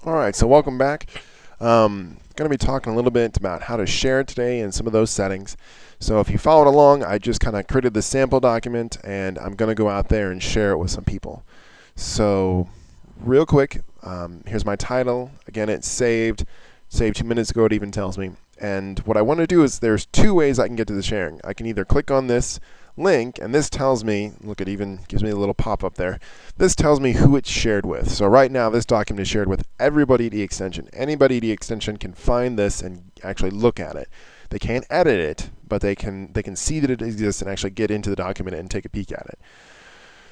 Alright, so welcome back. Going to be talking a little bit about how to share it today and some of those settings. So if you followed along, I just kind of created this sample document and I'm going to go out there and share it with some people. So real quick, here's my title. Again, it's saved 2 minutes ago, it even tells me. And what I want to do is there's two ways I can get to the sharing. I can either click on this link, and this tells me, look, it even gives me a little pop-up there. This tells me who it's shared with. So right now, this document is shared with everybody at eExtension. Anybody at eExtension can find this and actually look at it. They can't edit it, but they can see that it exists and actually get into the document and take a peek at it.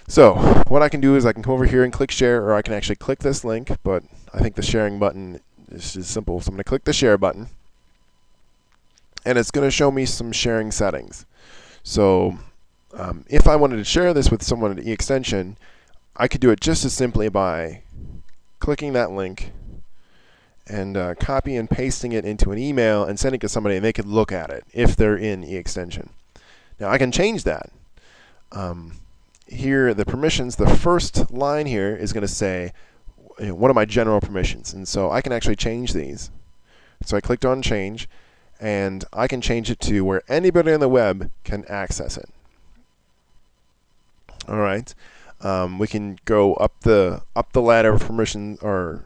So what I can do is I can come over here and click share, or I can actually click this link, but I think the sharing button is just simple. So I'm going to click the share button, and it's going to show me some sharing settings. So if I wanted to share this with someone at eExtension, I could do it just as simply by clicking that link and copy and pasting it into an email and sending it to somebody, and they could look at it if they're in eExtension. Now I can change that. Here, the permissions, the first line here is going to say, what are my general permissions? And so I can actually change these. So I clicked on change, and I can change it to where anybody on the web can access it. All right, we can go up the ladder of permissions, or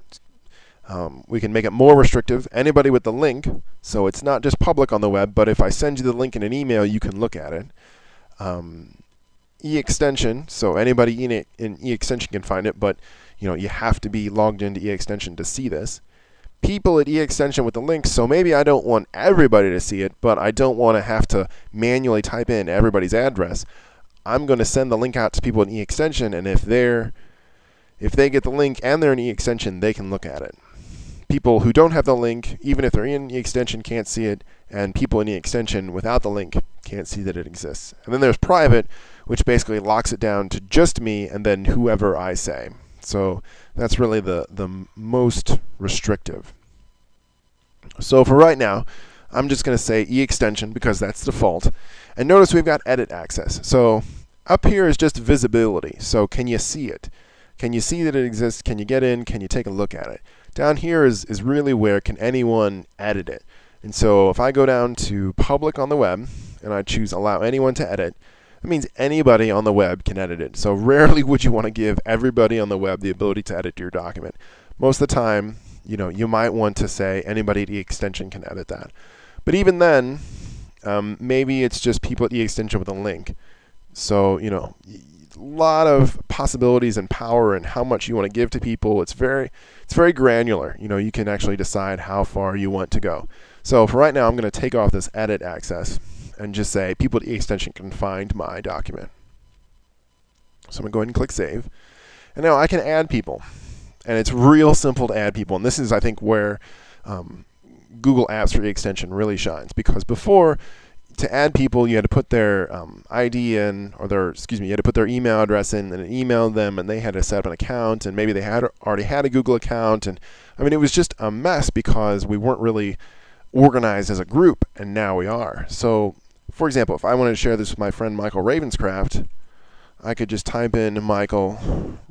we can make it more restrictive. Anybody with the link, so it's not just public on the web, but if I send you the link in an email, you can look at it. eExtension, so anybody in eExtension can find it, but you have to be logged into eExtension to see this. People at eExtension with the link, so maybe I don't want everybody to see it, but I don't want to have to manually type in everybody's address. I'm going to send the link out to people in eExtension, and if they get the link and they're in eExtension, they can look at it. People who don't have the link, even if they're in eExtension, can't see it, and people in eExtension without the link can't see that it exists. And then there's private, which basically locks it down to just me and then whoever I say. So that's really the most restrictive. So for right now, I'm just going to say eExtension because that's default. And notice we've got edit access. So up here is just visibility. So can you see it? Can you see that it exists? Can you get in? Can you take a look at it? Down here is really where can anyone edit it. And so if I go down to public on the web and I choose allow anyone to edit, that means anybody on the web can edit it. So rarely would you want to give everybody on the web the ability to edit your document. Most of the time, you might want to say anybody at eExtension can edit that. But even then, maybe it's just people at eExtension with a link. So, a lot of possibilities and power and how much you want to give to people. It's very granular. You can actually decide how far you want to go. So for right now, I'm going to take off this edit access and just say people at eExtension can find my document. So I'm going to go ahead and click save. And now I can add people. And it's real simple to add people. And this is, I think, where Google Apps for eExtension really shines. Because before, to add people, you had to put their ID in, or you had to put their email address in and email them, and they had to set up an account, and maybe they had already had a Google account. And I mean, it was just a mess because we weren't really organized as a group, and now we are. So, for example, if I wanted to share this with my friend Michael Ravenscraft, I could just type in Michael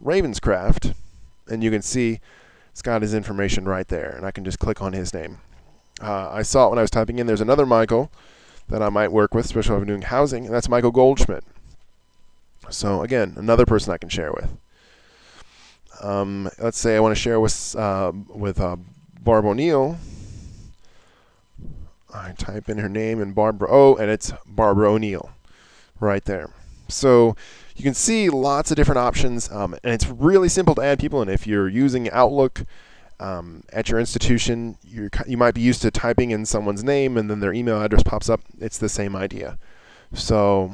Ravenscraft, and you can see it's got his information right there, and I can just click on his name. I saw it when I was typing in. There's another Michael that I might work with, especially if I'm doing housing, and that's Michael Goldschmidt. So again, another person I can share with. Let's say I want to share with Barb O'Neill. I type in her name and Barbara O, and it's Barbara O'Neill right there. So you can see lots of different options, and it's really simple to add people. And if you're using Outlook at your institution, you might be used to typing in someone's name and then their email address pops up. It's the same idea. So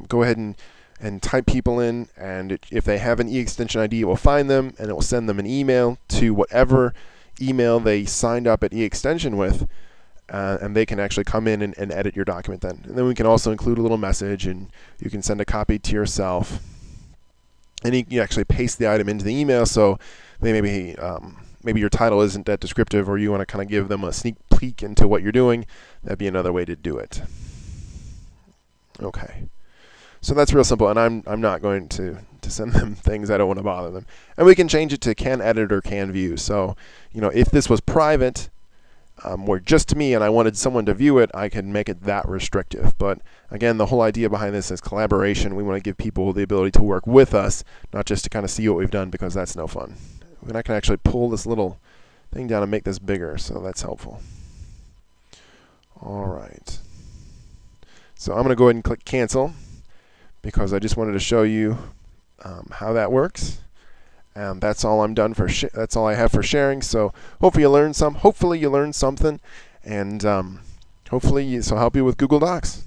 go ahead and type people in, and if they have an eExtension ID, it will find them, and it will send them an email to whatever email they signed up at eExtension with. And they can actually come in and edit your document then. And then we can also include a little message, and you can send a copy to yourself. And you can actually paste the item into the email, so maybe your title isn't that descriptive, or you want to kind of give them a sneak peek into what you're doing. That'd be another way to do it. Okay. So that's real simple, and I'm not going to to send them things. I don't want to bother them. And we can change it to can edit or can view. So, if this was private, or just me, and I wanted someone to view it, I can make it that restrictive. But again, the whole idea behind this is collaboration. We want to give people the ability to work with us, not just to kind of see what we've done, because that's no fun. And I can actually pull this little thing down and make this bigger, so that's helpful. All right. So I'm going to go ahead and click cancel, because I just wanted to show you how that works. And that's all I'm done for. That's all I have for sharing. So hopefully you learned something, and hopefully this will help you with Google Docs.